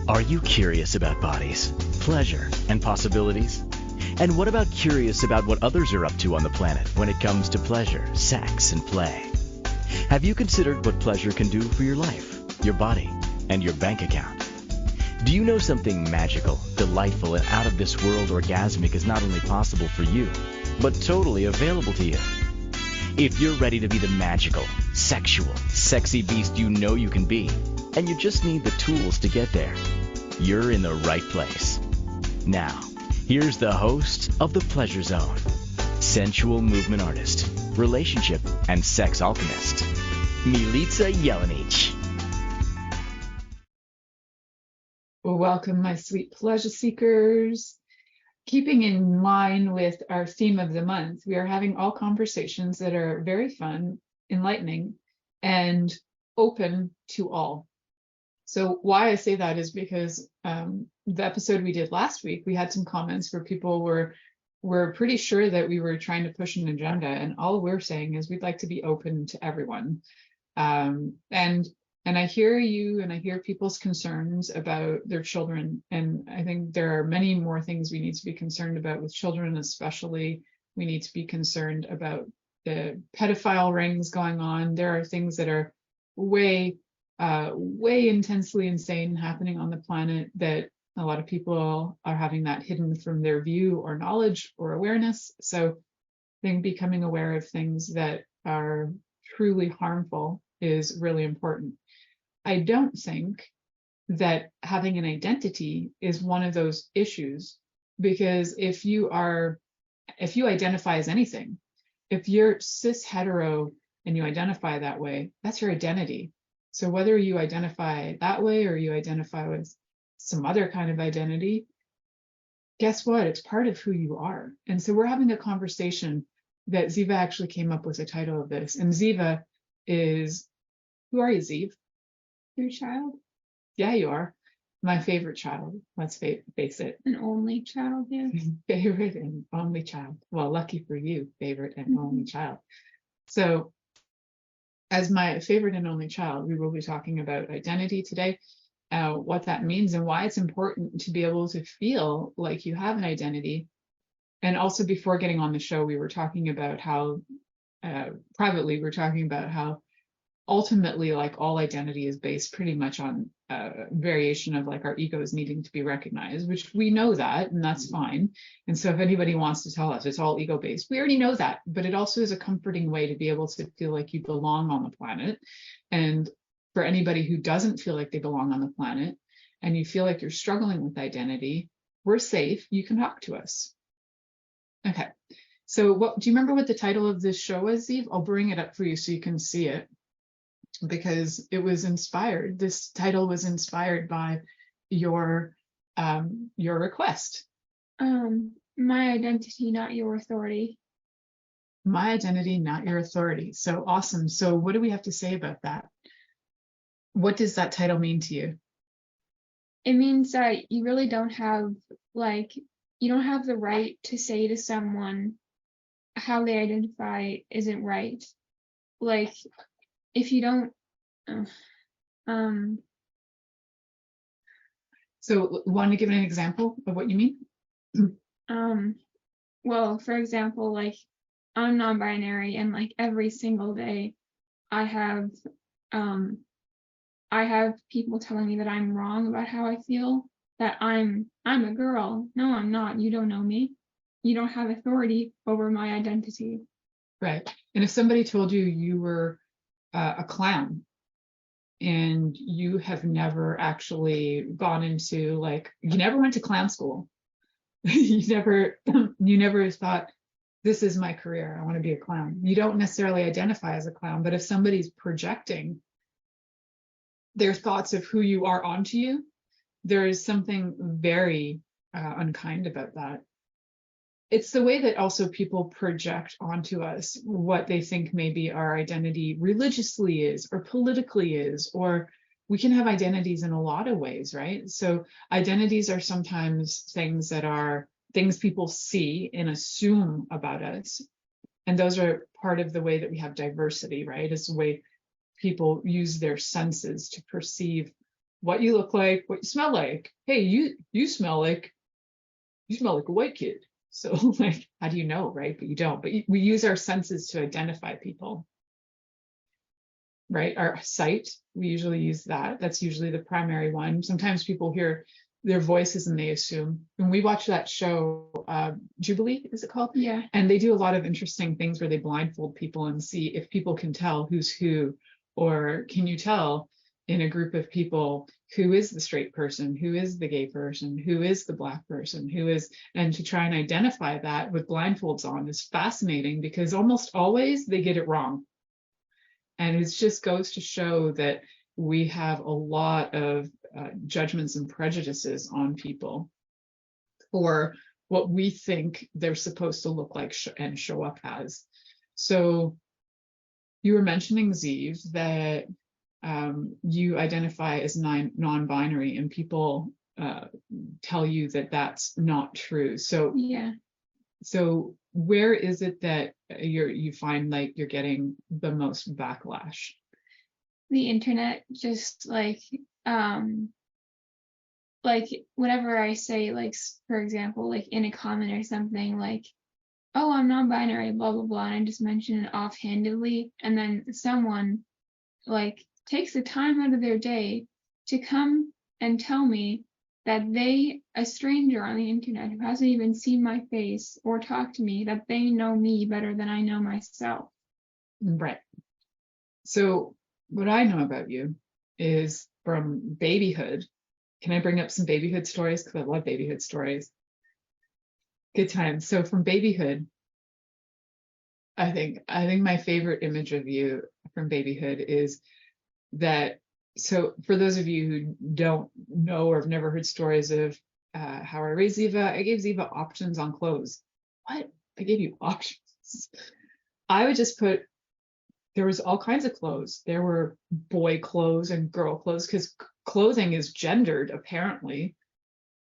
Are you curious about bodies, pleasure, and possibilities? And what about curious about what others are up to on the planet when it comes to pleasure, sex, and play? Have you considered what pleasure can do for your life, your body, and your bank account? Do you know something magical, delightful, and out of this world orgasmic is not only possible for you, but totally available to you? If you're ready to be the magical, sexual, sexy beast you know you can be, and you just need the tools to get there, you're in the right place. Now, here's the host of The Pleasure Zone, sensual movement artist, relationship and sex alchemist, Milica Jelenic. Welcome, my sweet pleasure seekers. Keeping in line with our theme of the month, we are having all conversations that are very fun, enlightening, and open to all. So why I say that is because the episode we did last week, we had some comments where people were pretty sure that we were trying to push an agenda, and all we're saying is we'd like to be open to everyone. And I hear you, and I hear people's concerns about their children, and I think there are many more things we need to be concerned about with children, especially. We need to be concerned about the pedophile rings going on. There are things that are way intensely insane happening on the planet that a lot of people are having that hidden from their view or knowledge or awareness. So I think becoming aware of things that are truly harmful is really important. I don't think that having an identity is one of those issues, because if you identify as anything, if you're cis hetero and you identify that way, that's your identity. So whether you identify that way or you identify with some other kind of identity, guess what? It's part of who you are. And so we're having a conversation that Ziva actually came up with the title of this. And Ziva is, who are you, Ziv? Your child? Yeah, you are. My favorite child. Let's face it. An only child, yeah. Favorite and only child. Well, lucky for you, favorite and only child. So as my favorite and only child, we will be talking about identity today, what that means and why it's important to be able to feel like you have an identity. And also, before getting on the show, we were talking about how, privately, we're talking about how ultimately, like, all identity is based pretty much on variation of like our egos needing to be recognized, which we know that, and that's fine. And so if anybody wants to tell us it's all ego based, we already know that, but it also is a comforting way to be able to feel like you belong on the planet. And for anybody who doesn't feel like they belong on the planet and you feel like you're struggling with identity, we're safe. You can talk to us. Okay. So do you remember what the title of this show was, Ziv? I'll bring it up for you so you can see it, because it was inspired. This title was inspired by your request. My identity, not your authority. My identity, not your authority. So awesome. So what do we have to say about that? What does that title mean to you? It means that you really don't have, you don't have the right to say to someone how they identify isn't right. Like, if you don't, So want to give an example of what you mean? Well, for example, like, I'm non-binary, and like every single day I have people telling me that I'm wrong about how I feel, that I'm a girl. No, I'm not. You don't know me. You don't have authority over my identity. Right. And if somebody told you you were a clown and you have never actually gone into, like, you never went to clown school, you never thought, this is my career, I want to be a clown. You don't necessarily identify as a clown, but if somebody's projecting their thoughts of who you are onto you, there is something very unkind about that. It's the way that also people project onto us what they think maybe our identity religiously is or politically is, or we can have identities in a lot of ways, right? So identities are sometimes things that are things people see and assume about us. And those are part of the way that we have diversity, right? It's the way people use their senses to perceive what you look like, what you smell like. Hey, you smell like a white kid. So like, how do you know, right? But you don't. But we use our senses to identify people, right? Our sight, we usually use that. That's usually the primary one. Sometimes people hear their voices and they assume. When we watch that show, Jubilee, is it called? Yeah. And they do a lot of interesting things where they blindfold people and see if people can tell who's who, or can you tell in a group of people who is the straight person, who is the gay person, who is the black person, who is, and to try and identify that with blindfolds on is fascinating because almost always they get it wrong. And it just goes to show that we have a lot of judgments and prejudices on people for what we think they're supposed to look like and show up as. So you were mentioning, Ziv, that you identify as non-binary, and people tell you that that's not true. So Yeah. So where is it that you find like you're getting the most backlash? The internet, just like whenever I say, like, for example, like in a comment or something, like, oh, I'm non-binary, blah blah blah, and I just mention it offhandedly, and then someone like takes the time out of their day to come and tell me that they, a stranger on the internet who hasn't even seen my face or talked to me, that they know me better than I know myself. Right. So what I know about you is from babyhood. Can I bring up some babyhood stories? Because I love babyhood stories. Good times. So from babyhood, I think my favorite image of you from babyhood is that. So for those of you who don't know or have never heard stories of how I raised Ziva, I gave Ziva options on clothes. What? I gave you options. I would just put, there was all kinds of clothes. There were boy clothes and girl clothes because clothing is gendered, apparently.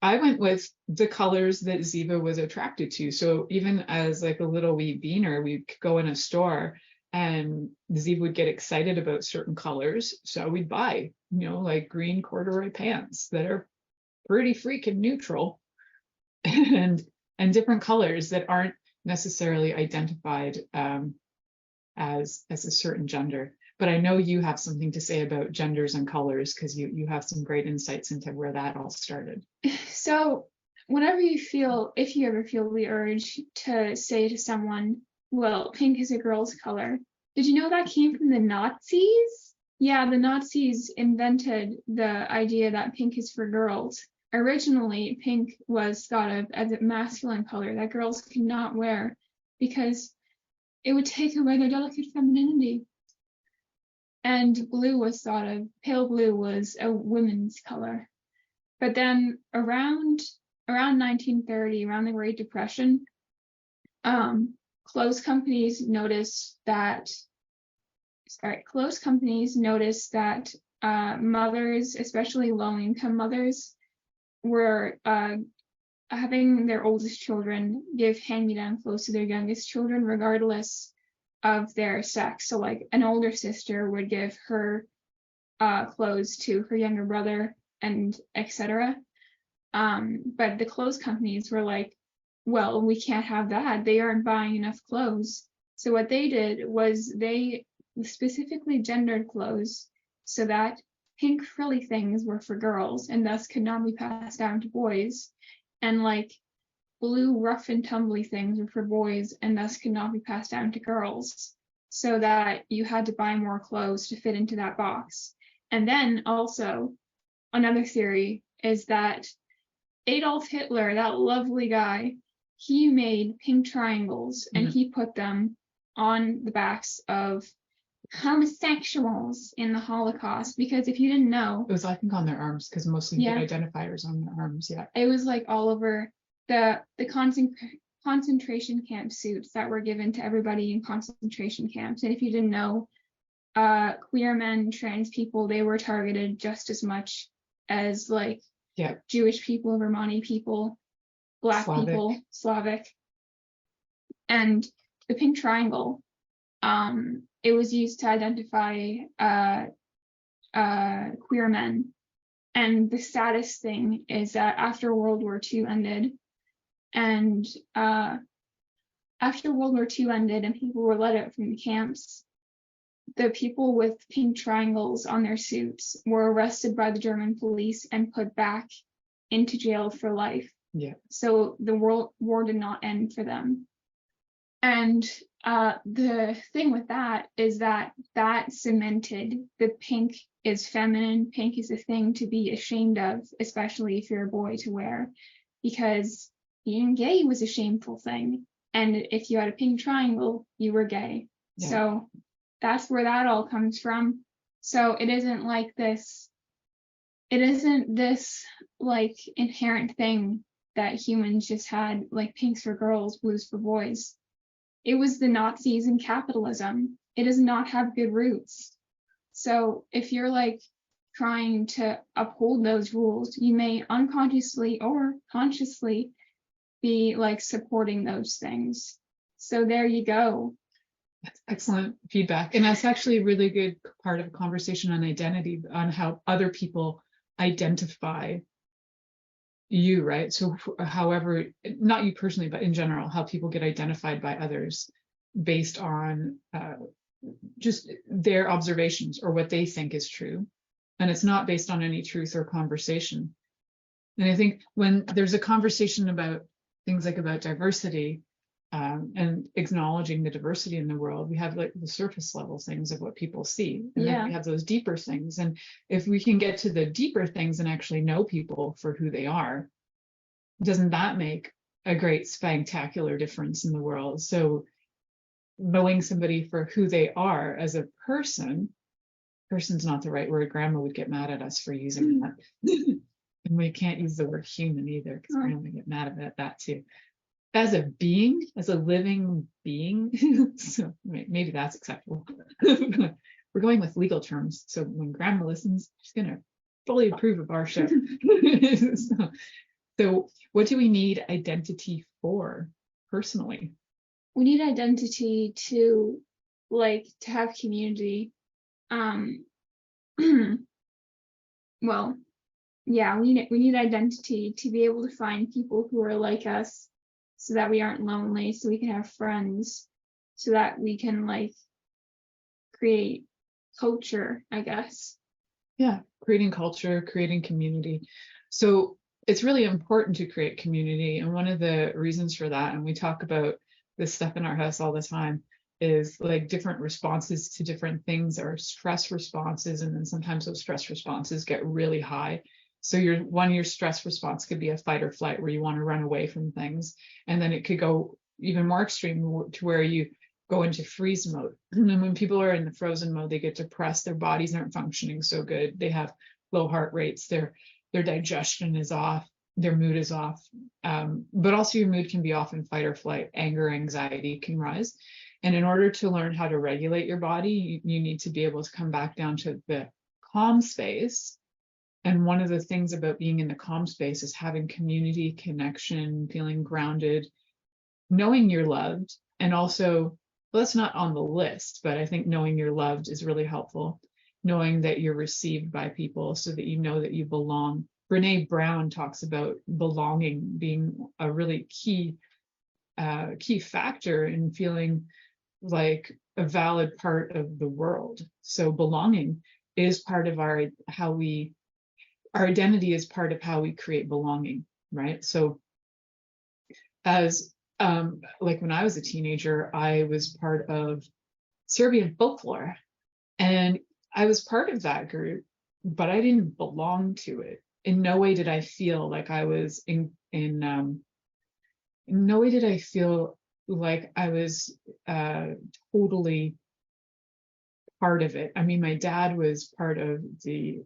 I went with the colors that Ziva was attracted to. So even as like a little wee beaner, we'd go in a store and Ziva would get excited about certain colors. So we'd buy, like green corduroy pants that are pretty freaking neutral and different colors that aren't necessarily identified as a certain gender. But I know you have something to say about genders and colors because you have some great insights into where that all started. So whenever you feel, if you ever feel the urge to say to someone, well, pink is a girl's color, did you know that came from the Nazis? Yeah, the Nazis invented the idea that pink is for girls. Originally, pink was thought of as a masculine color that girls could not wear because it would take away their delicate femininity. And blue was thought of, pale blue was a women's color. But then around 1930, around the Great Depression, clothes companies noticed that mothers, especially low-income mothers, were having their oldest children give hand-me-down clothes to their youngest children, regardless of their sex. So like an older sister would give her clothes to her younger brother, and etc. But the clothes companies were like, well, we can't have that. They aren't buying enough clothes. So what they did was they specifically gendered clothes so that pink frilly things were for girls and thus could not be passed down to boys, and like blue rough and tumbly things were for boys and thus could not be passed down to girls, so that you had to buy more clothes to fit into that box. And then also another theory is that Adolf Hitler, that lovely guy, he made pink triangles and he put them on the backs of homosexuals in the Holocaust, because if you didn't know, it was, I think, on their arms, because mostly the identifiers on their arms. Yeah, it was like all over the concentration camp suits that were given to everybody in concentration camps. And if you didn't know, queer men, trans people, they were targeted just as much as like Jewish people, Romani people, Black people, Slavic. And the pink triangle, it was used to identify queer men And the saddest thing is that after World War II ended, and after World War II ended and people were let out from the camps, the people with pink triangles on their suits were arrested by the German police and put back into jail for life. Yeah. So the war did not end for them. And the thing with that is that cemented the pink is feminine, pink is a thing to be ashamed of, especially if you're a boy to wear, because being gay was a shameful thing. And if you had a pink triangle, you were gay. Yeah. So that's where that all comes from. So it isn't this like inherent thing that humans just had, like pinks for girls, blues for boys. It was the Nazis and capitalism. It does not have good roots. So if you're like trying to uphold those rules, you may unconsciously or consciously be like supporting those things. So there you go. That's excellent feedback. And that's actually a really good part of a conversation on identity, on how other people identify you, right? So however, not you personally, but in general, how people get identified by others based on just their observations or what they think is true. And it's not based on any truth or conversation. And I think when there's a conversation about things like about diversity and acknowledging the diversity in the world, we have like the surface level things of what people see. And then we have those deeper things. And if we can get to the deeper things and actually know people for who they are, doesn't that make a great spectacular difference in the world? So knowing somebody for who they are as a person's not the right word. Grandma would get mad at us for using that. And we can't use the word human either, because we're going to get mad at that too. As a being, as a living being, so maybe that's acceptable. We're going with legal terms, so when Grandma listens, she's going to fully approve of our show. So what do we need identity for personally? We need identity to have community. Well, yeah, we need identity to be able to find people who are like us, so that we aren't lonely, so we can have friends, so that we can create culture, I guess. Yeah, creating culture, creating community. So it's really important to create community. And one of the reasons for that, and we talk about this stuff in our house all the time, is like different responses to different things are stress responses. And then sometimes those stress responses get really high. So your stress response could be a fight or flight, where you want to run away from things. And then it could go even more extreme to where you go into freeze mode. And then when people are in the frozen mode, they get depressed, their bodies aren't functioning so good, they have low heart rates, their digestion is off, their mood is off. But also your mood can be off in fight or flight, anger, anxiety can rise. And in order to learn how to regulate your body, you need to be able to come back down to the calm space. And one of the things about being in the calm space is having community, connection, feeling grounded, knowing you're loved. And also, well, that's not on the list, but I think knowing you're loved is really helpful. Knowing that you're received by people so that you know that you belong. Brene Brown talks about belonging being a really key factor in feeling like a valid part of the world. So belonging is part of our identity is part of how we create belonging, right? So as like when I was a teenager, I was part of Serbian folklore, and I was part of that group, but I didn't belong to it. In no way did I feel like I was in no way did I feel like I was totally part of it. I mean, my dad was part of the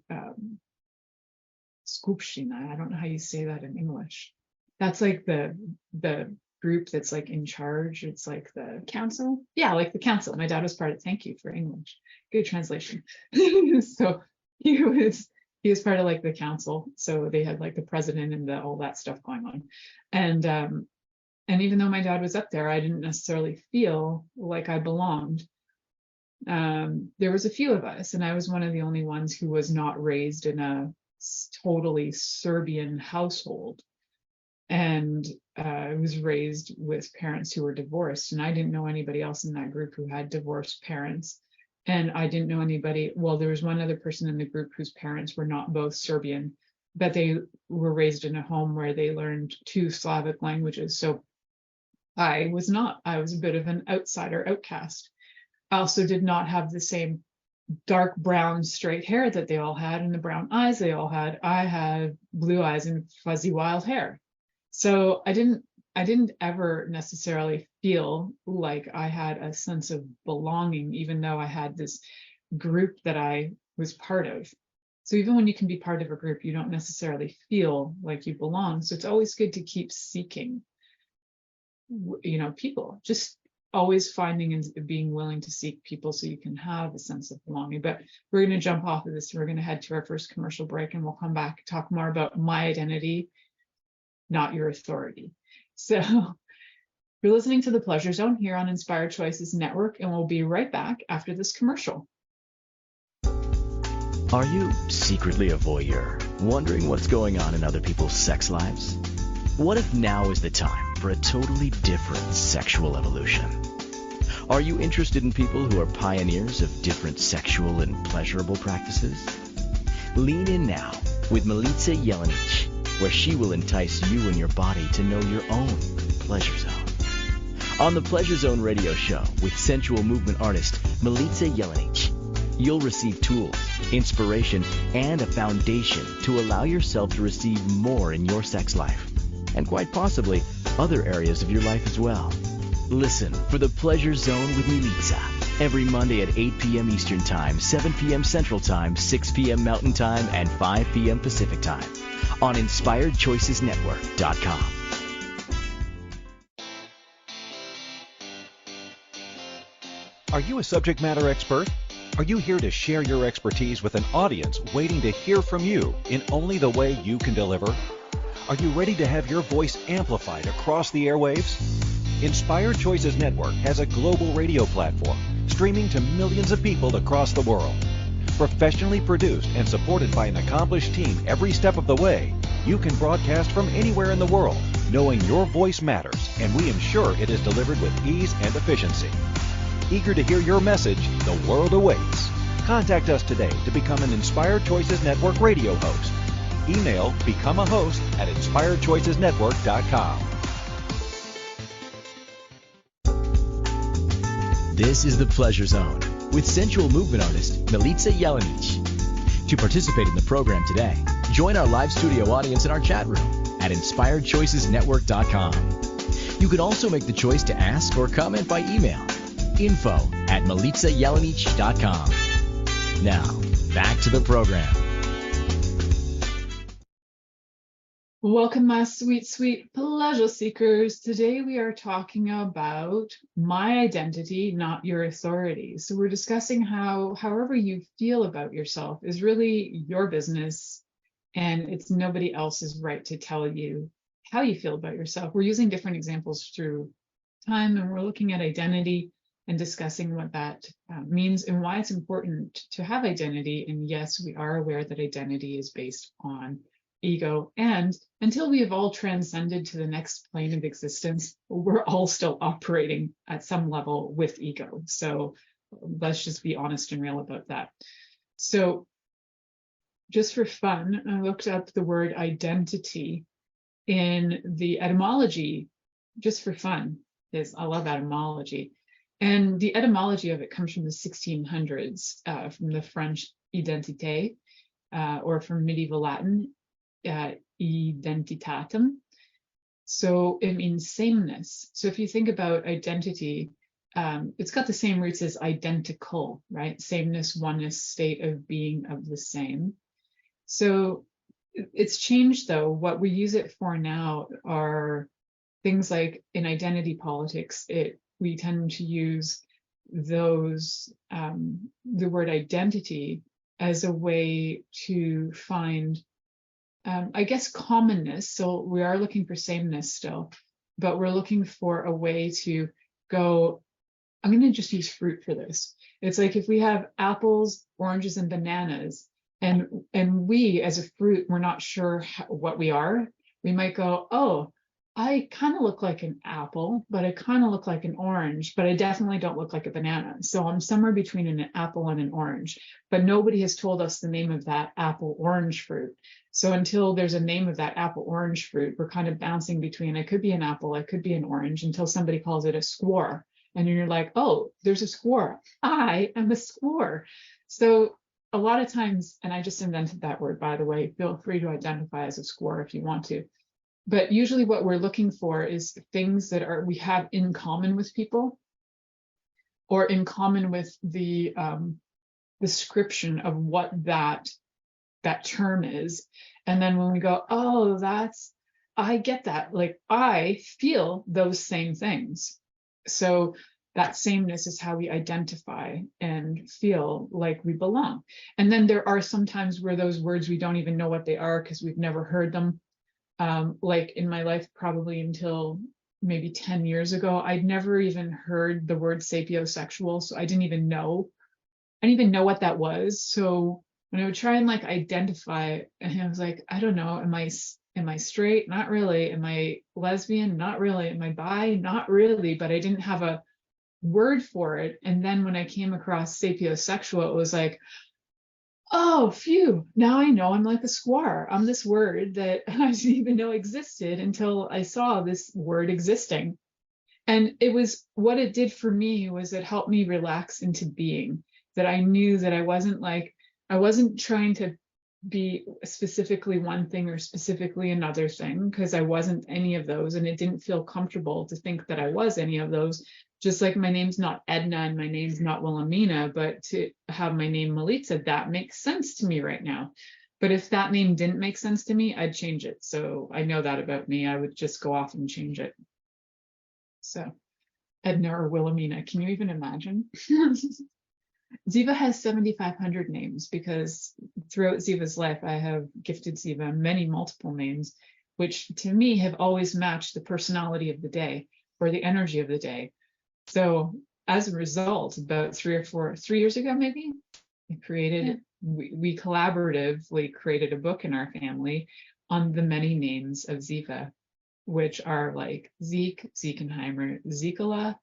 Skupština. I don't know how you say that in English. That's like the group that's like in charge. It's like the council. Yeah, like the council. My dad was part of. Thank you for English. Good translation. So he was part of like the council. So they had like the president and all that stuff going on. And even though my dad was up there, I didn't necessarily feel like I belonged. There was a few of us, and I was one of the only ones who was not raised in a totally Serbian household. And I was raised with parents who were divorced, and I didn't know anybody else in that group who had divorced parents. And I didn't know anybody, well, there was one other person in the group whose parents were not both Serbian, but they were raised in a home where they learned 2 Slavic languages. So I was not, I was a bit of an outsider, outcast. I also did not have the same dark brown straight hair that they all had and the brown eyes they all had. I had blue eyes and fuzzy wild hair. So I didn't ever necessarily feel like I had a sense of belonging, even though I had this group that I was part of. So even when you can be part of a group, you don't necessarily feel like you belong. So it's always good to keep seeking, people, just always finding and being willing to seek people so you can have a sense of belonging. But we're going to jump off of this. We're going to head to our first commercial break, and we'll come back and talk more about my identity, not your authority. So you're listening to The Pleasure Zone here on Inspired Choices Network, and we'll be right back after this commercial. Are you secretly a voyeur, wondering what's going on in other people's sex lives? What if now is the time for a totally different sexual evolution? Are you interested in people who are pioneers of different sexual and pleasurable practices? Lean in now with Milica Jelenic, where she will entice you and your body to know your own pleasure zone. On the Pleasure Zone radio show with sensual movement artist Milica Jelenic, you'll receive tools, inspiration, and a foundation to allow yourself to receive more in your sex life, and quite possibly other areas of your life as well. Listen for the Pleasure Zone with Milica every Monday at 8 p.m. Eastern Time, 7 p.m. Central Time, 6 p.m. Mountain Time, and 5 p.m. Pacific Time on InspiredChoicesNetwork.com. Are you a subject matter expert? Are you here to share your expertise with an audience waiting to hear from you in only the way you can deliver? Are you ready to have your voice amplified across the airwaves? Inspired Choices Network has a global radio platform streaming to millions of people across the world. Professionally produced and supported by an accomplished team every step of the way, you can broadcast from anywhere in the world, knowing your voice matters, and we ensure it is delivered with ease and efficiency. Eager to hear your message, the world awaits. Contact us today to become an Inspired Choices Network radio host. Email become a host at inspiredchoicesnetwork.com. This is The Pleasure Zone with sensual movement artist Milica Jelenic. To participate in the program today, join our live studio audience in our chat room at inspiredchoicesnetwork.com. You can also make the choice to ask or comment by email, info@milicajelenic.com. Now, back to the program. Welcome, my sweet, sweet pleasure seekers. Today we are talking about my identity, not your authority. So we're discussing how however you feel about yourself is really your business, and it's nobody else's right to tell you how you feel about yourself. We're using different examples through time, and we're looking at identity and discussing what that means and why it's important to have identity. And yes, we are aware that identity is based on ego, and until we have all transcended to the next plane of existence, we're all still operating at some level with ego. So let's just be honest and real about that. So just for fun, I looked up the word identity in the etymology, just for fun, because I love etymology. And the etymology of it comes from the 1600s, from the French identité, or from medieval Latin, identitatem. So it means sameness. So if you think about identity, it's got the same roots as identical, right? Sameness, oneness, state of being of the same. So it's changed though. What we use it for now are things like in identity politics, we tend to use those, the word identity as a way to find I guess commonness. So we are looking for sameness still, but we're looking for a way to go, I'm going to just use fruit for this. It's like if we have apples, oranges, and bananas, And we as a fruit, we're not sure what we are. We might go, oh, I kind of look like an apple, but I kind of look like an orange, but I definitely don't look like a banana. So I'm somewhere between an apple and an orange, but nobody has told us the name of that apple orange fruit. So until there's a name of that apple orange fruit, we're kind of bouncing between, it could be an apple, it could be an orange, until somebody calls it a square. And you're like, oh, there's a square. I am a square. So a lot of times, and I just invented that word, by the way, feel free to identify as a square if you want to. But usually what we're looking for is things that we have in common with people, or in common with the description of what that term is. And then when we go, oh, I get that, like I feel those same things. So that sameness is how we identify and feel like we belong. And then there are some times where those words, we don't even know what they are because we've never heard them. Like in my life, probably until maybe 10 years ago, I'd never even heard the word sapiosexual. So I didn't even know what that was. So when I would try and like identify, and I was like, I don't know, am I straight? Not really. Am I lesbian? Not really. Am I bi? Not really. But I didn't have a word for it. And then when I came across sapiosexual, it was like, oh, phew, now I know I'm like a square. I'm this word that I didn't even know existed until I saw this word existing. And it was, what it did for me was it helped me relax into being, that I knew that I wasn't trying to be specifically one thing or specifically another thing, because I wasn't any of those, and it didn't feel comfortable to think that I was any of those. Just like my name's not Edna and my name's not Wilhelmina, but to have my name Milica, that makes sense to me right now. But if that name didn't make sense to me, I'd change it. So I know that about me. I would just go off and change it. So Edna or Wilhelmina, can you even imagine? Ziva has 7,500 names, because throughout Ziva's life, I have gifted Ziva many multiple names, which to me have always matched the personality of the day or the energy of the day. So as a result, about 3 years ago, maybe, we collaboratively created a book in our family on the many names of Ziva, which are like Zeke, Zekenheimer, Zekola,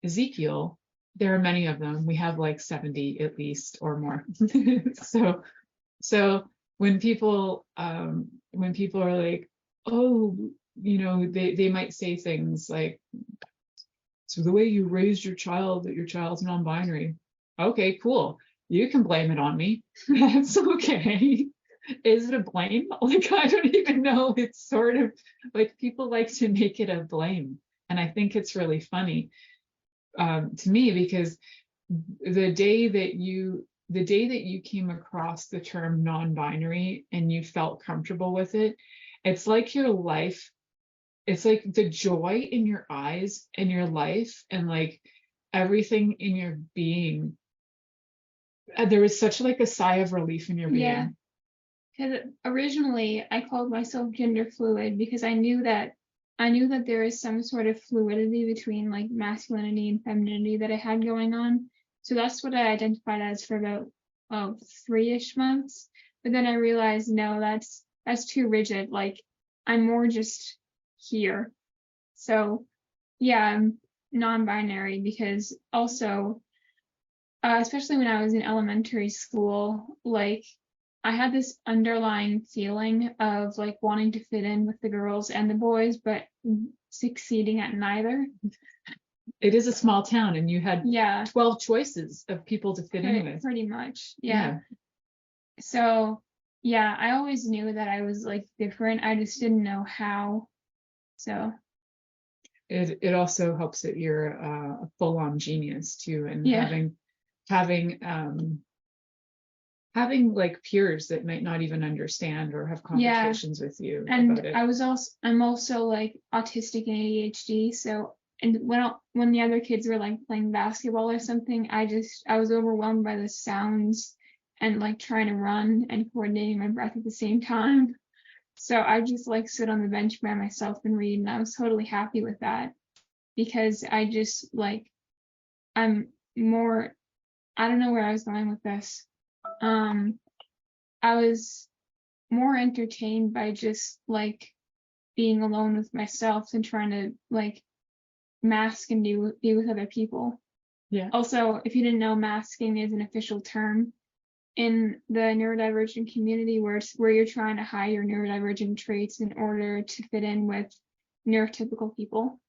Ezekiel. There are many of them. We have like 70 at least or more. So when people are like, oh, they might say things like, so the way you raised your child, that your child's non-binary. Okay, cool. You can blame it on me. That's okay. Is it a blame? Like, I don't even know. It's sort of like people like to make it a blame. And I think it's really funny to me, because the day that you came across the term non-binary and you felt comfortable with it, it's like your life, it's like the joy in your eyes and your life and like everything in your being. There was such like a sigh of relief in your being. Yeah, because originally I called myself gender fluid because I knew that there is some sort of fluidity between like masculinity and femininity that I had going on. So that's what I identified as for about 3-ish months. But then I realized, no, that's too rigid. Like, I'm more just here. So yeah, I'm non-binary because also, especially when I was in elementary school, like I had this underlying feeling of like wanting to fit in with the girls and the boys, but succeeding at neither. It is a small town and you had 12 choices of people to fit in with. Pretty much. Yeah. So yeah, I always knew that I was like different. I just didn't know how. So it also helps that you're a full-on genius too, and having like peers that might not even understand or have conversations with you and about it. I'm also like autistic and ADHD, so and when the other kids were like playing basketball or something, I was overwhelmed by the sounds and like trying to run and coordinating my breath at the same time. So I just like sit on the bench by myself and read, and I was totally happy with that because I just like I'm more, I don't know where I was going with this. I was more entertained by just like being alone with myself than trying to like mask and be with other people. Yeah. Also, if you didn't know, masking is an official term in the neurodivergent community where you're trying to hide your neurodivergent traits in order to fit in with neurotypical people.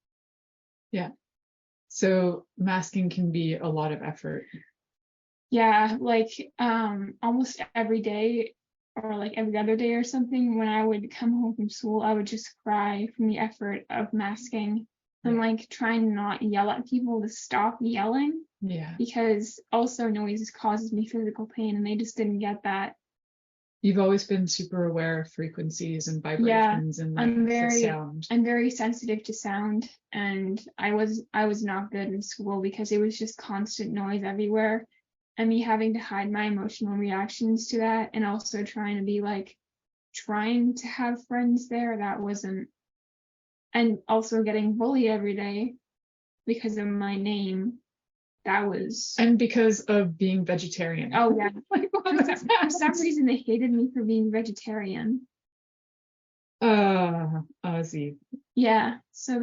Yeah. So masking can be a lot of effort. Yeah, like almost every day or like every other day or something, when I would come home from school, I would just cry from the effort of masking and like trying to not yell at people to stop yelling. Yeah. Because also noise causes me physical pain and they just didn't get that. You've always been super aware of frequencies and vibrations and like the sound. I'm very sensitive to sound, and I was not good in school because it was just constant noise everywhere, and me having to hide my emotional reactions to that, and also trying to have friends there, that wasn't, and also getting bullied every day because of my name. That was, and because of being vegetarian. oh yeah. Like, for some reason they hated me for being vegetarian. Ozzy. Yeah, so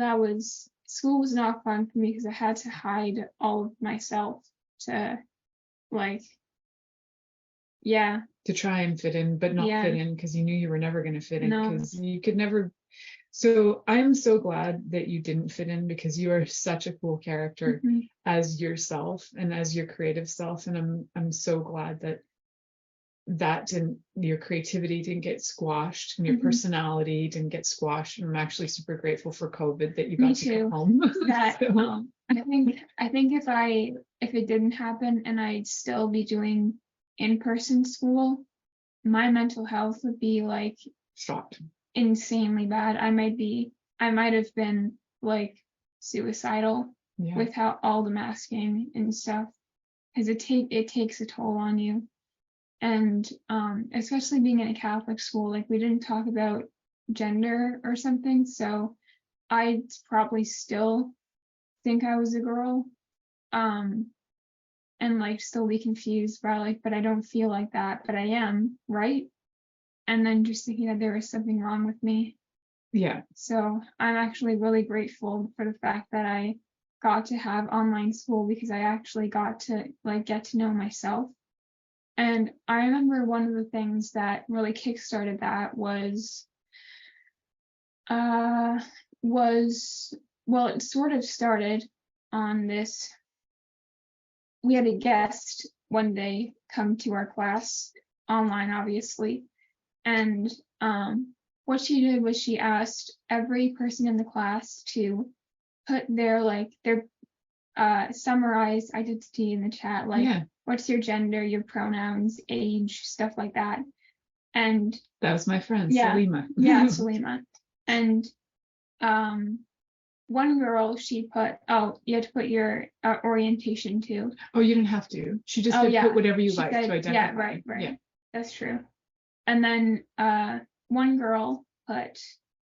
school was not fun for me because I had to hide all of myself to like, yeah. To try and fit in, but not fit in because you knew you were never going to fit in because you could never. So I'm so glad that you didn't fit in because you are such a cool character as yourself and as your creative self. And I'm so glad that your creativity didn't get squashed and your personality didn't get squashed. And I'm actually super grateful for COVID that you got to come home. That I think if it didn't happen and I'd still be doing in-person school, my mental health would be like shocked. Insanely bad. I might have been like suicidal with all the masking and stuff, because it takes a toll on you. And especially being in a Catholic school, like we didn't talk about gender or something, so I'd probably still think I was a girl, and like still be confused by like, but I don't feel like that, but I am, right? And then just thinking that there was something wrong with me. Yeah. So I'm actually really grateful for the fact that I got to have online school, because I actually got to like get to know myself. And I remember one of the things that really kickstarted that was well, it sort of started on this. We had a guest one day come to our class online, obviously. And what she did was she asked every person in the class to put their summarized identity in the chat, like what's your gender, your pronouns, age, stuff like that. And that was my friend, Salima. Yeah, Salima. And one girl, she put, you had to put your orientation too. Oh, you didn't have to. She just said put whatever you like to identify. Yeah, right. Yeah, that's true. And then one girl put,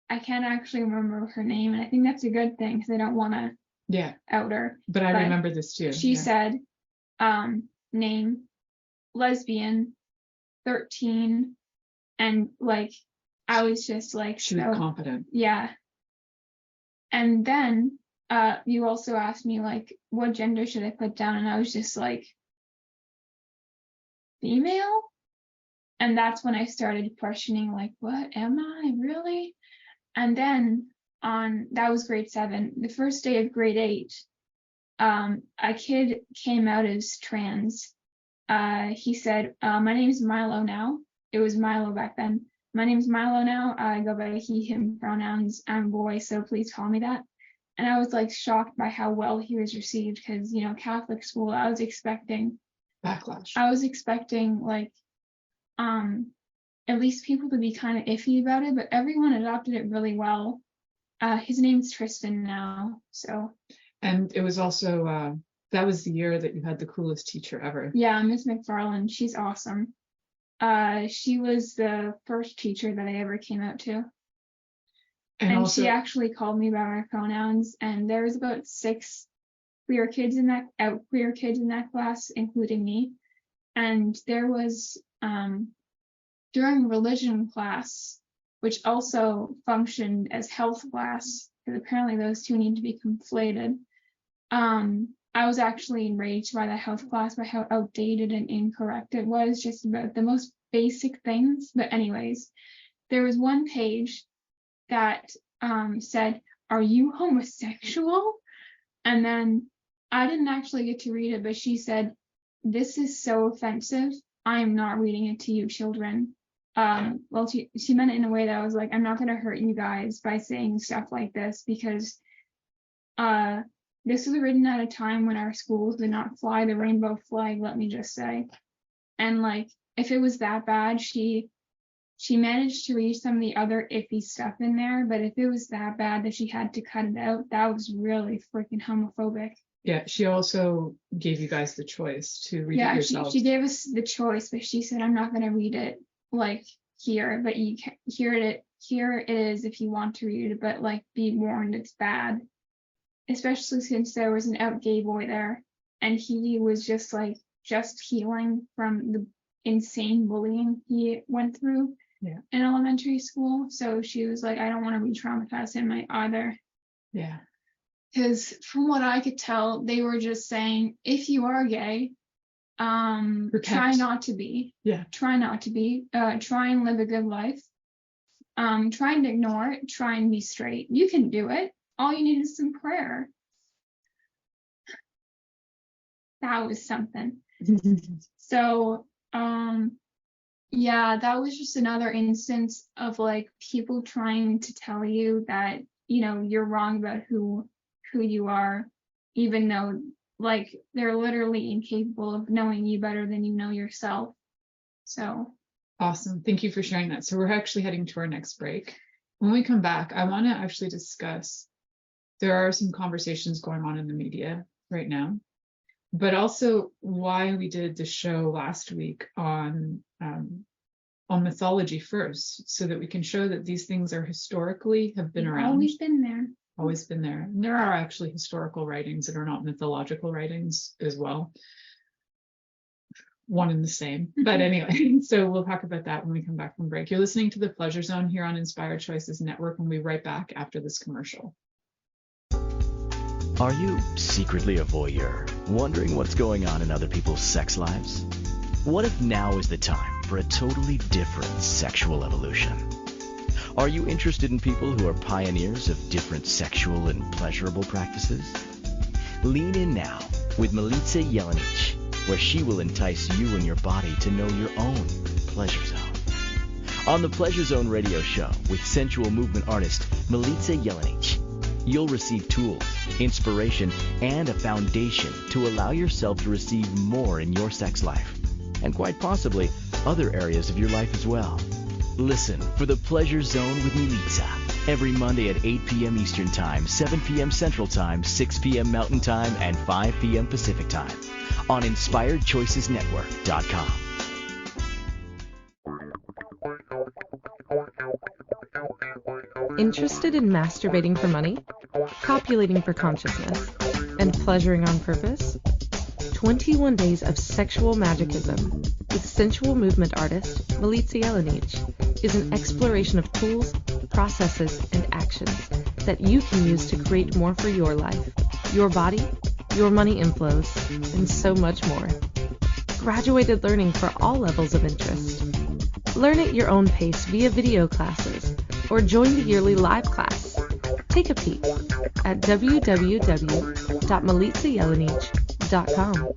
I can't actually remember her name, and I think that's a good thing because I don't want to out her. But I remember this too. She said, name, lesbian, 13, and like I was just like, she was confident. Yeah. And then you also asked me like, what gender should I put down? And I was just like, female. And that's when I started questioning, like, what am I really? And then that was grade 7. The first day of grade 8, a kid came out as trans. He said, my name is Milo now. It was Milo back then. My name is Milo now. I go by he, him pronouns. I'm a boy, so please call me that. And I was like shocked by how well he was received, because, you know, Catholic school, I was expecting backlash. I was expecting like at least people to be kind of iffy about it, but everyone adopted it really well. His name's Tristan now, so. And it was also that was the year that you had the coolest teacher ever. Yeah, Miss McFarland, she's awesome. She was the first teacher that I ever came out to. And also, she actually called me by my pronouns, and there was about 6 queer kids in that class, including me. And there was during religion class, which also functioned as health class, because apparently those two need to be conflated. I was actually enraged by that health class, by how outdated and incorrect it was, just about the most basic things. But anyways, there was one page that said, "Are you homosexual?" And then I didn't actually get to read it, but she said, "This is so offensive. I am not reading it to you children." Well, she meant it in a way that I was like, I'm not going to hurt you guys by saying stuff like this, because this was written at a time when our schools did not fly the rainbow flag, let me just say. And like, if it was that bad, she managed to read some of the other iffy stuff in there, but if it was that bad that she had to cut it out, that was really freaking homophobic. Yeah, she also gave you guys the choice to read it yourself. She gave us the choice, but she said, I'm not going to read it like here, but you can here it is if you want to read it, but like be warned, it's bad. Especially since there was an out gay boy there, and he was just healing from the insane bullying he went through in elementary school. So she was like, I don't want to re-traumatize him either. Yeah. Because from what I could tell, they were just saying, if you are gay, try not to be. Yeah. Try not to be. Try and live a good life. Try and ignore it. Try and be straight. You can do it. All you need is some prayer. That was something. So, yeah, that was just another instance of like people trying to tell you that, you know, you're wrong about who you are, even though like they're literally incapable of knowing you better than you know yourself. So awesome. Thank you for sharing that. So we're actually heading to our next break. When we come back, I want to actually discuss, there are some conversations going on in the media right now, but also why we did the show last week on mythology first, so that we can show that these things are historically have been around. Always been there. Always been there. And there are actually historical writings that are not mythological writings as well. One and the same. But anyway, so we'll talk about that when we come back from break. You're listening to The Pleasure Zone here on Inspired Choices Network, and we'll be right back after this commercial. Are you secretly a voyeur, wondering what's going on in other people's sex lives? What if now is the time for a totally different sexual evolution? Are you interested in people who are pioneers of different sexual and pleasurable practices? Lean in now with Milica Jelenic, where she will entice you and your body to know your own pleasure zone. On the Pleasure Zone radio show with sensual movement artist Milica Jelenic, you'll receive tools, inspiration, and a foundation to allow yourself to receive more in your sex life, and quite possibly other areas of your life as well. Listen for The Pleasure Zone with Milica every Monday at 8 p.m. Eastern Time, 7 p.m. Central Time, 6 p.m. Mountain Time, and 5 p.m. Pacific Time on InspiredChoicesNetwork.com. Interested in masturbating for money, copulating for consciousness, and pleasuring on purpose? 21 Days of Sexual Magicism with sensual movement artist Milica Jelenic is an exploration of tools, processes, and actions that you can use to create more for your life, your body, your money inflows, and so much more. Graduated learning for all levels of interest. Learn at your own pace via video classes or join the yearly live class. Take a peek at www.milicajelenic.com.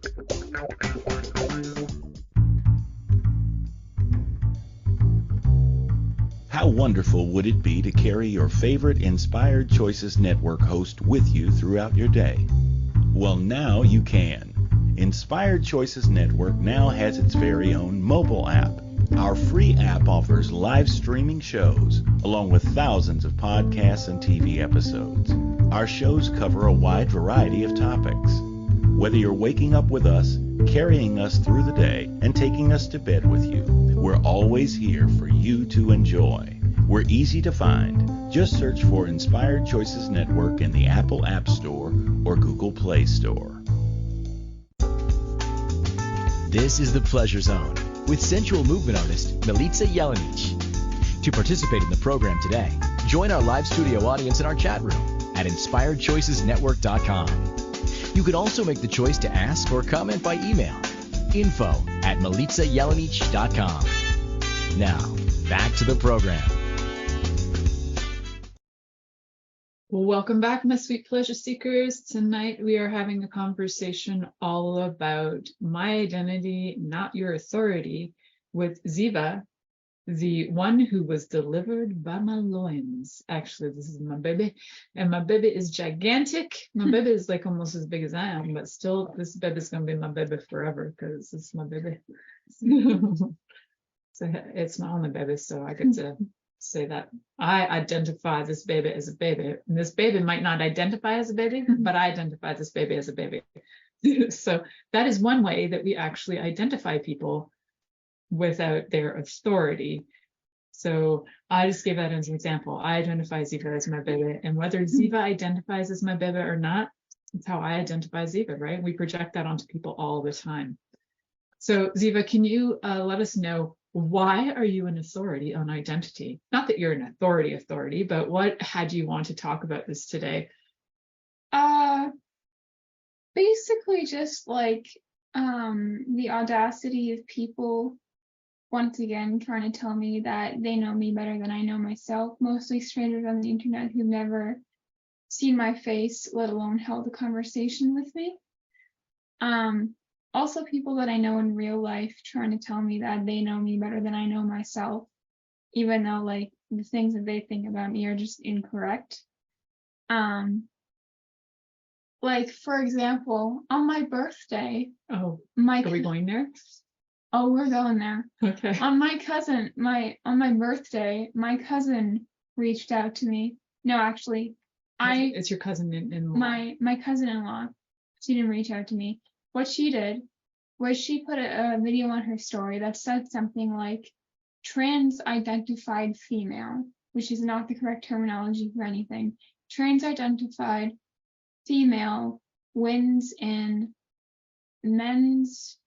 How wonderful would it be to carry your favorite Inspired Choices Network host with you throughout your day? Well, now you can. Inspired Choices Network now has its very own mobile app. Our free app offers live streaming shows, along with thousands of podcasts and TV episodes. Our shows cover a wide variety of topics. Whether you're waking up with us, carrying us through the day, and taking us to bed with you, we're always here for you to enjoy. We're easy to find. Just search for Inspired Choices Network in the Apple App Store or Google Play Store. This is The Pleasure Zone with sensual movement artist Milica Jelenic. To participate in the program today, join our live studio audience in our chat room at inspiredchoicesnetwork.com. You can also make the choice to ask or comment by email, info@milicajelenic.com. Now, back to the program. Well, welcome back, my sweet pleasure seekers. Tonight we are having a conversation all about my identity, not your authority, with Ziva, the one who was delivered by my loins. Actually, this is my baby, and my baby is gigantic. My baby is like almost as big as I am, but still, this baby is going to be my baby forever because it's my baby. So it's my only baby, so I get to say that I identify this baby as a baby, and this baby might not identify as a baby, but I identify this baby as a baby. So that is one way that we actually identify people without their authority. So I just gave that as an example. I identify Ziva as my baby, and whether Ziva identifies as my baby or not, it's how I identify Ziva, right? We project that onto people all the time. So Ziva, can you let us know, why are you an authority on identity? Not that you're an authority, but what had you want to talk about this today? Basically just like the audacity of people once again trying to tell me that they know me better than I know myself, mostly strangers on the internet who've never seen my face, let alone held a conversation with me. Also people that I know in real life trying to tell me that they know me better than I know myself, even though like the things that they think about me are just incorrect. Like for example, on my birthday, Are we going there? Oh, we're going there. Okay. On my birthday, my cousin reached out to me. No, actually, It's your cousin-in-law. My cousin-in-law. She didn't reach out to me. What she did was she put a video on her story that said something like trans-identified female, which is not the correct terminology for anything. Trans-identified female wins in men's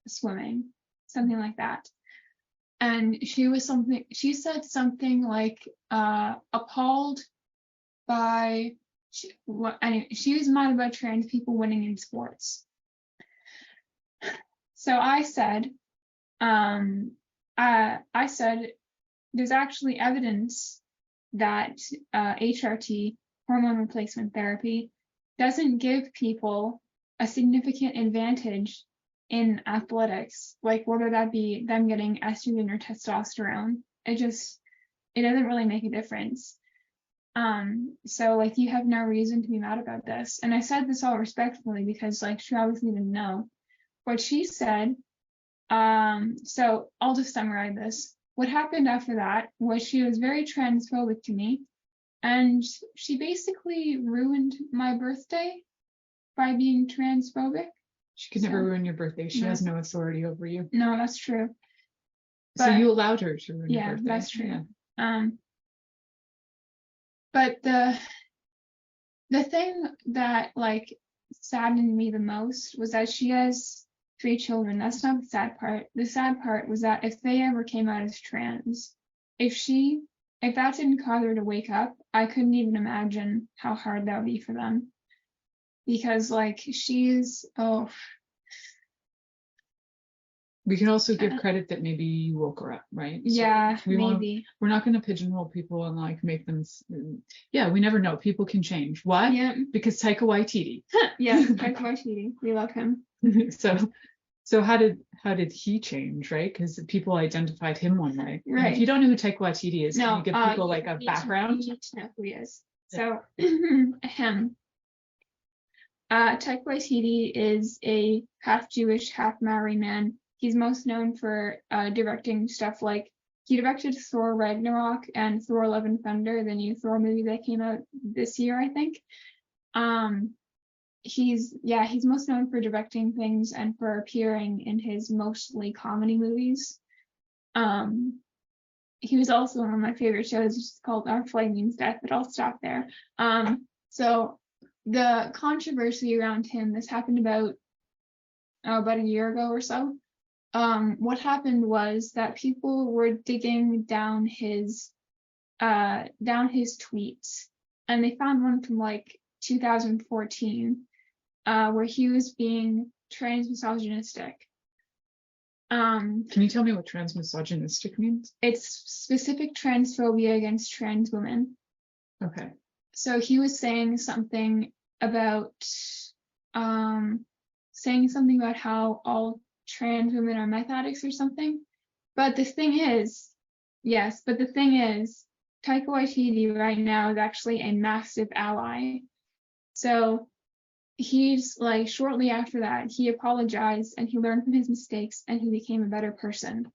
swimming, something like that. And she said something like appalled by she was mad about trans people winning in sports. So I said there's actually evidence that HRT, hormone replacement therapy, doesn't give people a significant advantage in athletics, like whether that be them getting estrogen or testosterone. It doesn't really make a difference. So like you have no reason to be mad about this. And I said this all respectfully because like she obviously didn't know. What she said, so I'll just summarize this. What happened after that was she was very transphobic to me, and she basically ruined my birthday by being transphobic. She could never ruin your birthday. She has no authority over you. No, that's true. So you allowed her to ruin your birthday. Yeah, that's true. Yeah. But the thing that like saddened me the most was that she has 3 children. That's not the sad part. The sad part was that if they ever came out as trans, if that didn't cause her to wake up, I couldn't even imagine how hard that would be for them. Because like we can also give credit that maybe you woke her up, right? Yeah, maybe. We're not going to pigeonhole people and like make them. Yeah, we never know. People can change. Why? Yeah. Because Taika Waititi. Yeah, Taika Waititi. We love him. So how did he change, right? Because people identified him one way. Right. And if you don't know who Taika Waititi is, can you give people like a background? You need to know who he is. So him. Taika Waititi is a half Jewish, half Maori man. He's most known for directing stuff like he directed Thor Ragnarok and Thor Love and Thunder, the new Thor movie that came out this year, I think. He's most known for directing things and for appearing in his mostly comedy movies. He was also on one of my favorite shows, which is called Our Flight Means Death, but I'll stop there. So the controversy around him, this happened about about a year ago or so. What happened was that people were digging down his tweets, and they found one from like 2014, where he was being transmisogynistic. Can you tell me what transmisogynistic means? It's specific transphobia against trans women. Okay. So he was saying something about how all trans women are meth addicts or something. But the thing is, Taika Waititi right now is actually a massive ally. So he's like, shortly after that, he apologized and he learned from his mistakes and he became a better person.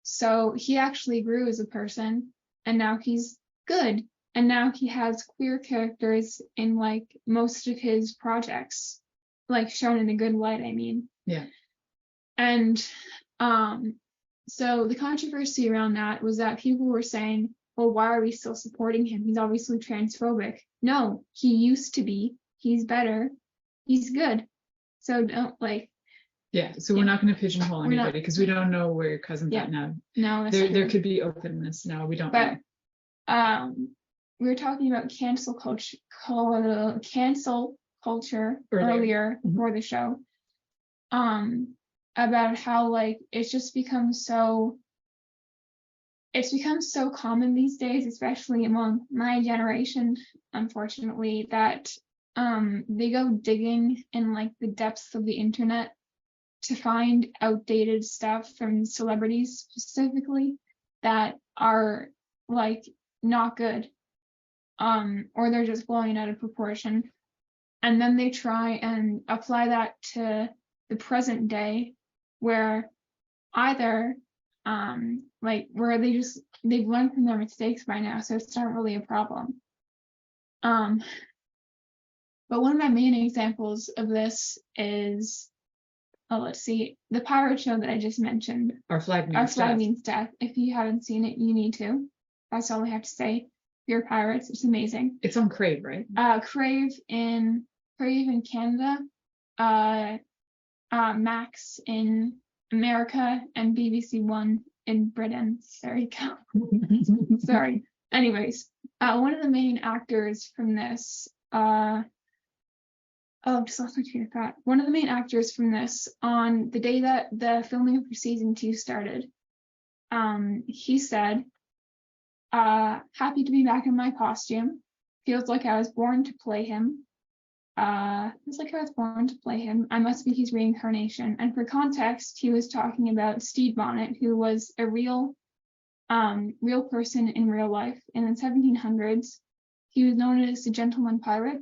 So he actually grew as a person, and now he's good. And now he has queer characters in like most of his projects, like shown in a good light, I mean. Yeah. And so the controversy around that was that people were saying, well, why are we still supporting him? He's obviously transphobic. No, he used to be. He's better. He's good. So don't like. Yeah. So we're not going to pigeonhole anybody because we don't know where your cousin's at now. No, that's there true. could be openness now. We don't But know. we were talking about cancel culture earlier before the show. About how like it's become so common these days, especially among my generation, unfortunately, that they go digging in like the depths of the internet to find outdated stuff from celebrities specifically that are like not good, or they're just blowing out of proportion, and then they try and apply that to the present day, where either where they've learned from their mistakes by now, so it's not really a problem. But one of my main examples of this is, the pirate show that I just mentioned. Our Flag Means Death. If you haven't seen it, you need to. That's all I have to say. If you're pirates, it's amazing. It's on Crave, right? Crave in Canada, Max in America, and BBC One in Britain. There you go. Sorry. Anyways, one of the main actors from this, just lost my train of thought. One of the main actors from this, on the day that the filming for season 2 started, he said, happy to be back in my costume. Feels like I was born to play him. I must be his reincarnation. And for context, he was talking about Stede Bonnet, who was a real person in real life. In the 1700s, he was known as a gentleman pirate,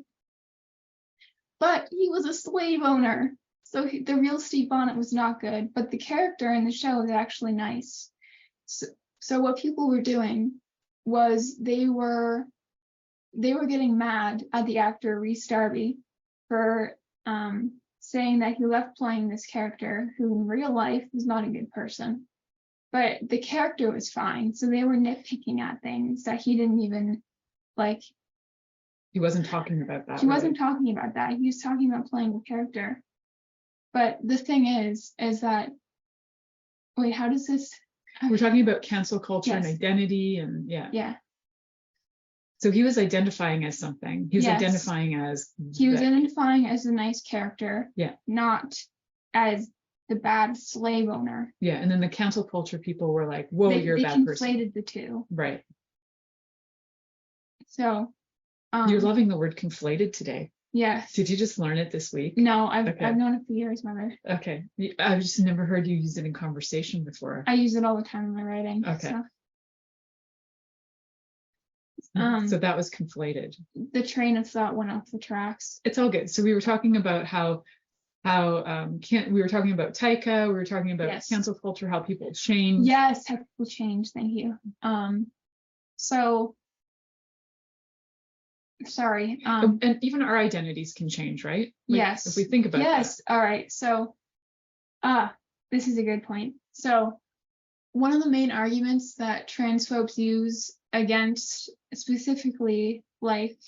but he was a slave owner. So the real Stede Bonnet was not good, but the character in the show is actually nice. So what people were doing was they were getting mad at the actor Rhys Darby for saying that he left playing this character who in real life was not a good person, but the character was fine. So they were nitpicking at things that he didn't even like. He wasn't talking about that. He wasn't talking about that. He was talking about playing the character. But the thing is that, wait, how does this? We're talking about cancel culture and identity, and yeah. So he was identifying as something. He was identifying as a nice character. Yeah. Not as the bad slave owner. Yeah. And then the cancel culture people were like, whoa, you're a bad person. They conflated the two. Right. So you're loving the word conflated today. Yes. Did you just learn it this week? No, I've known it for years, Mother. Okay. I've just never heard you use it in conversation before. I use it all the time in my writing. Okay. So that was conflated. The train of thought went off the tracks. It's all good. So we were talking about we were talking about Taika, we were talking about cancel culture, how people change. Yes, how people change. Thank you. So sorry. And even our identities can change, right? Yes. If we think about that. Yes. All right. So this is a good point. So one of the main arguments that transphobes use against specifically like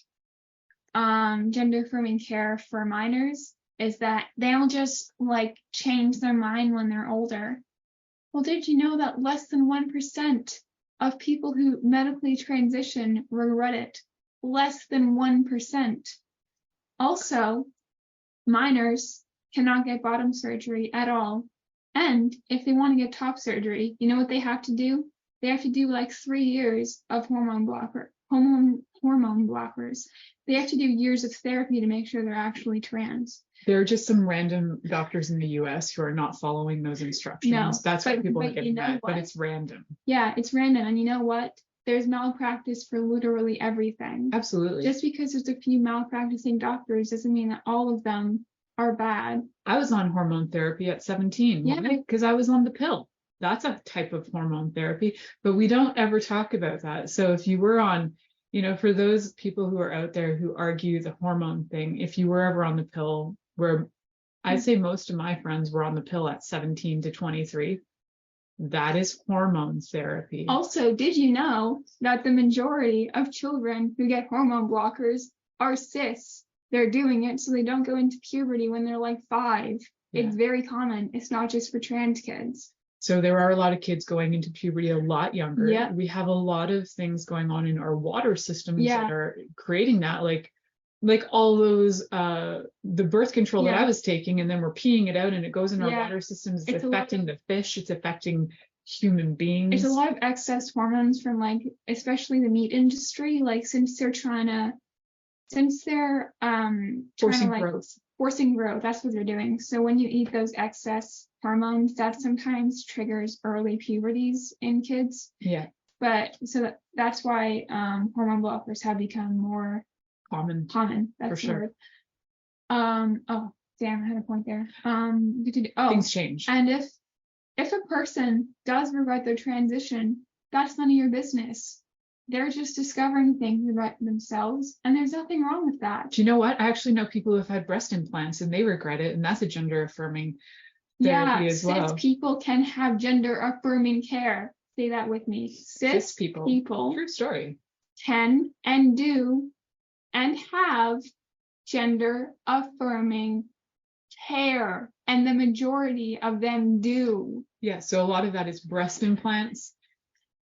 gender affirming care for minors is that they'll just like change their mind when they're older. Well, did you know that less than 1% of people who medically transition regret it? Less than 1%. Also, minors cannot get bottom surgery at all. And if they want to get top surgery, you know what they have to do? They have to do like 3 years of hormone blockers. They have to do years of therapy to make sure they're actually trans. There are just some random doctors in the US who are not following those instructions. No, That's why people are but getting you know mad, but what? it's random. Yeah, it's random. And you know what? There's malpractice for literally everything. Absolutely. Just because there's a few malpracticing doctors doesn't mean that all of them are bad. I was on hormone therapy at 17. Yeah. Because I was on the pill. That's a type of hormone therapy, but we don't ever talk about that. So if you were on, you know, for those people who are out there who argue the hormone thing, if you were ever on the pill, where I'd say most of my friends were on the pill at 17 to 23, that is hormone therapy. Also, did you know that the majority of children who get hormone blockers are cis? They're doing it so they don't go into puberty when they're like 5. Yeah. It's very common. It's not just for trans kids. So there are a lot of kids going into puberty a lot younger. Yeah. We have a lot of things going on in our water systems Yeah. that are creating that, like all those the birth control that Yeah. I was taking, and then we're peeing it out and it goes in our Yeah. water systems. It's It's a lot affecting the fish, it's affecting human beings. It's a lot of excess hormones from like, especially the meat industry, like since they're forcing like growth. forcing growth, that's what they're doing. So when you eat those excess hormones, that sometimes triggers early puberties in kids. Yeah. But so that's why hormone blockers have become more Common. That's For the sure. word. Oh damn, I had a point there. Things change. And if a person does regret their transition, that's none of your business. They're just discovering things about themselves, and there's nothing wrong with that. Do you know what? I actually know people who have had breast implants and they regret it, and that's a gender affirming Yeah, therapy as well. cis people can have gender affirming care. Say that with me. Cis people. True story. can and do and have gender affirming care, and the majority of them do. Yeah, so a lot of that is breast implants.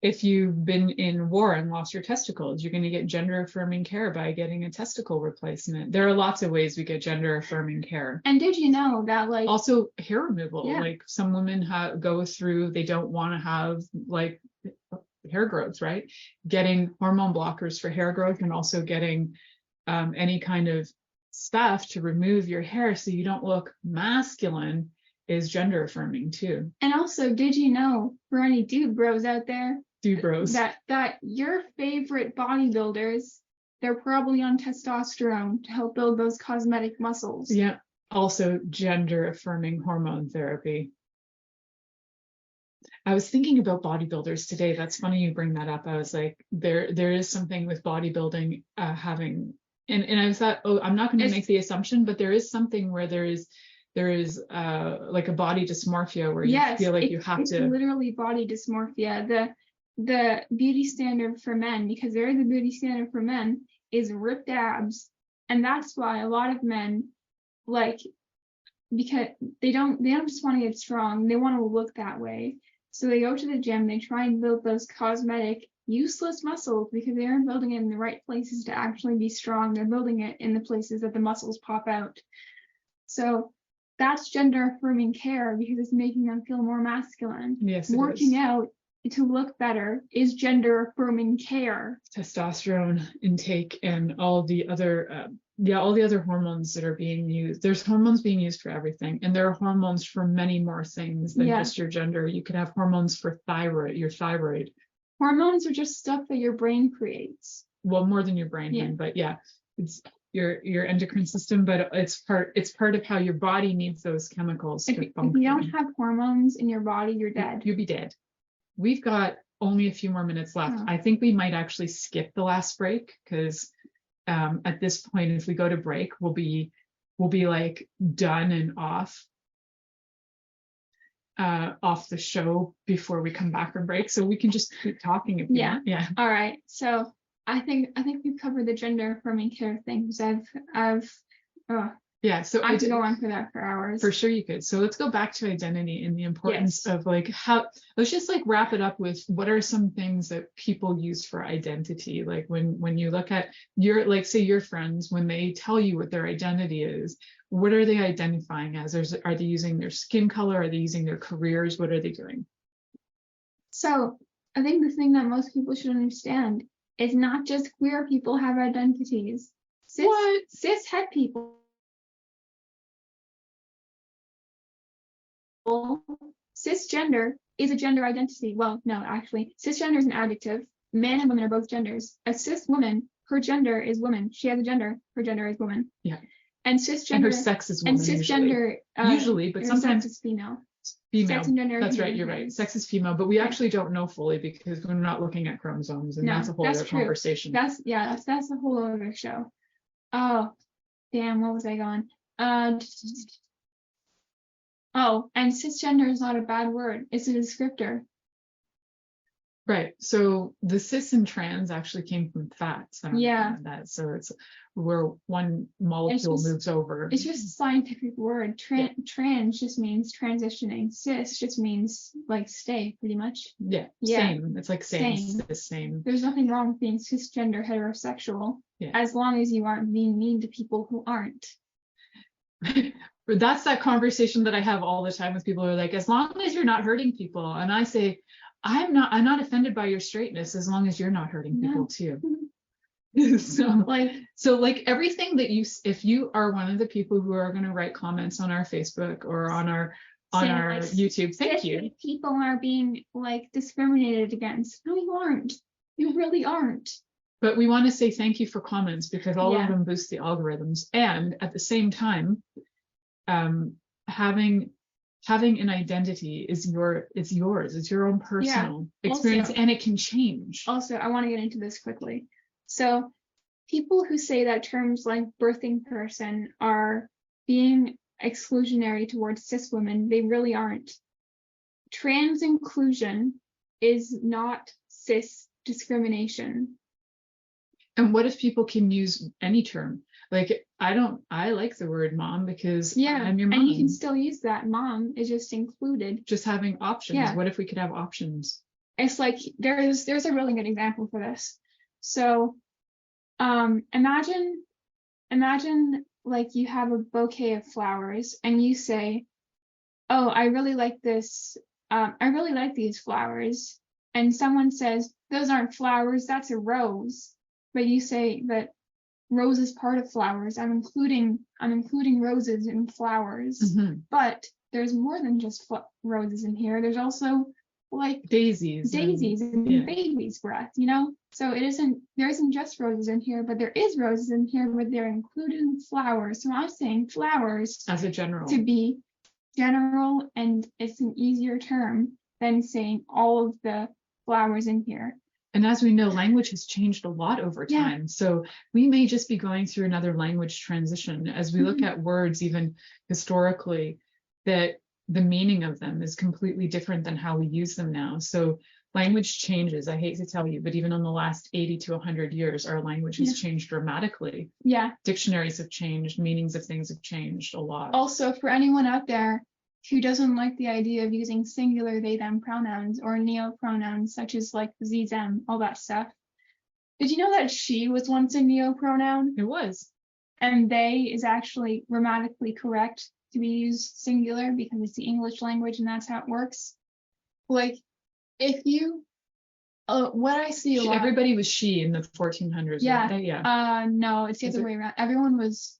If you've been in war and lost your testicles, you're going to get gender affirming care by getting a testicle replacement. There are lots of ways we get gender affirming care. And did you know that like Also hair removal, Yeah. like some women go through, they don't want to have like hair growth, right? Getting hormone blockers for hair growth, and also getting any kind of stuff to remove your hair so you don't look masculine is gender affirming too. And also, did you know, for any dude bros out there, Dude bros. that your favorite bodybuilders, they're probably on testosterone to help build those cosmetic muscles. Yeah. Also gender affirming hormone therapy. I was thinking about bodybuilders today. That's funny you bring that up. I was like, there is something with bodybuilding having, and I thought, oh, I'm not going to make the assumption, but there is something where there is like a body dysmorphia where you feel like you have it's to. Literally body dysmorphia. The beauty standard for men, because there is a beauty standard for men, is ripped abs, and that's why a lot of men, like, because they don't just want to get strong, they want to look that way. So they go to the gym, they try and build those cosmetic, useless muscles because they aren't building it in the right places to actually be strong. They're building it in the places that the muscles pop out. So that's gender affirming care because it's making them feel more masculine. Yes, it Working is. out to look better is gender affirming care. Testosterone intake and all the other hormones that are being used. There's hormones being used for everything, and there are hormones for many more things than just your gender. You could have hormones for your thyroid. Hormones are just stuff that your brain creates. Well, more than your brain, but yeah, it's your endocrine system, but it's part of how your body needs those chemicals to function. If you don't have hormones in your body, you're dead. You'll be dead. We've got only a few more minutes left. I think we might actually skip the last break because at this point, if we go to break, we'll be like done and off the show before we come back from break. So we can just keep talking if you want. Yeah. All right. So I think we've covered the gender affirming care things. Yeah. So I could go on for that for hours. For sure you could. So let's go back to identity and the importance of like let's just like wrap it up with what are some things that people use for identity? Like when you look at your, like say your friends, when they tell you what their identity is, what are they identifying as? Are they using their skin color? Are they using their careers? What are they doing? So I think the thing that most people should understand is not just queer people have identities. Cis het people. Cisgender is a gender identity. Well, no, actually, cisgender is an adjective. Men and women are both genders. A cis woman, her gender is woman. She has a gender. Her gender is woman. Yeah. And cisgender. And her sex is woman. And cisgender. Usually, but sometimes sex is female. Female. Sex and gender. That's right. You're right. Sex is female, but we actually don't know fully because we're not looking at chromosomes, and that's a whole other conversation. That's a whole other show. Oh, damn! What was I going? Oh, and cisgender is not a bad word. It's a descriptor. Right. So the cis and trans actually came from fats. Yeah. That. So it's where one molecule moves over. It's just a scientific word. Trans just means transitioning. Cis just means like stay, pretty much. Yeah. Same. It's like same. Same. There's nothing wrong with being cisgender heterosexual, as long as you aren't being mean to people who aren't. But that's that conversation that I have all the time with people who are like, as long as you're not hurting people. And I say, I'm not offended by your straightness as long as you're not hurting people too. So like everything that if you are one of the people who are going to write comments on our Facebook or on our YouTube, thank you. People are being like discriminated against. No, you aren't. You really aren't. But we want to say thank you for comments because all of them boost the algorithms. And at the same time, having an identity is yours. It's your own personal experience, and it can change. Also, I want to get into this quickly. So people who say that terms like birthing person are being exclusionary towards cis women, they really aren't. Trans inclusion is not cis discrimination. And what if people can use any term? Like, I like the word mom because I'm your mom. And you can still use that. Mom is just included. Just having options. Yeah. What if we could have options? It's like, there's a really good example for this. So, imagine like you have a bouquet of flowers and you say, oh, I really like this. I really like these flowers. And someone says, those aren't flowers, that's a rose. But you say that rose is part of flowers. I'm including roses in flowers. Mm-hmm. But there's more than just roses in here. There's also like daisies and baby's breath, you know? So there isn't just roses in here, but there is roses in here, but they're including flowers. So I'm saying flowers as a general to be general, and it's an easier term than saying all of the flowers in here. And as we know, language has changed a lot over time. Yeah. So we may just be going through another language transition as we look at words, even historically, that the meaning of them is completely different than how we use them now. So language changes. I hate to tell you, but even in the last 80 to 100 years, our language has changed dramatically. Yeah. Dictionaries have changed. Meanings of things have changed a lot. Also, for anyone out there who doesn't like the idea of using singular they them pronouns or neopronouns such as like ze them, all that stuff. Did you know that she was once a neopronoun? It was. And they is actually grammatically correct to be used singular because it's the English language and that's how it works. Like if you what I see a lot, everybody was she in the 1400s. Yeah. Right? Yeah. No, it's the other way around. Everyone was,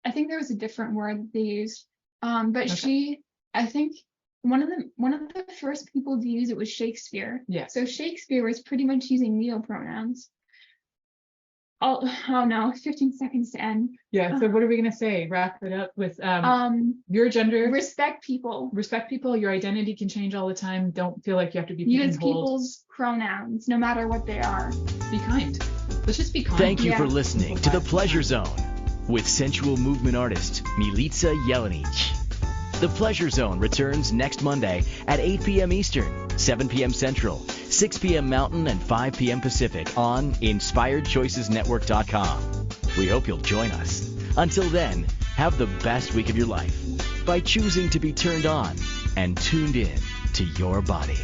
I think there was a different word that they used. But okay. I think one of the first people to use it was Shakespeare. Yeah. So Shakespeare was pretty much using neopronouns. Oh no, 15 seconds to end. Yeah. So what are we gonna say? Wrap it up with your gender. Respect people. Respect people. Your identity can change all the time. Don't feel like you have to be use people's pronouns, no matter what they are. Be kind. Let's just be kind. Thank you for listening to The Pleasure Zone with sensual movement artist Milica Jelenic. The Pleasure Zone returns next Monday at 8 p.m. Eastern, 7 p.m. Central, 6 p.m. Mountain, and 5 p.m. Pacific on InspiredChoicesNetwork.com. We hope you'll join us. Until then, Have the best week of your life by choosing to be turned on and tuned in to your body.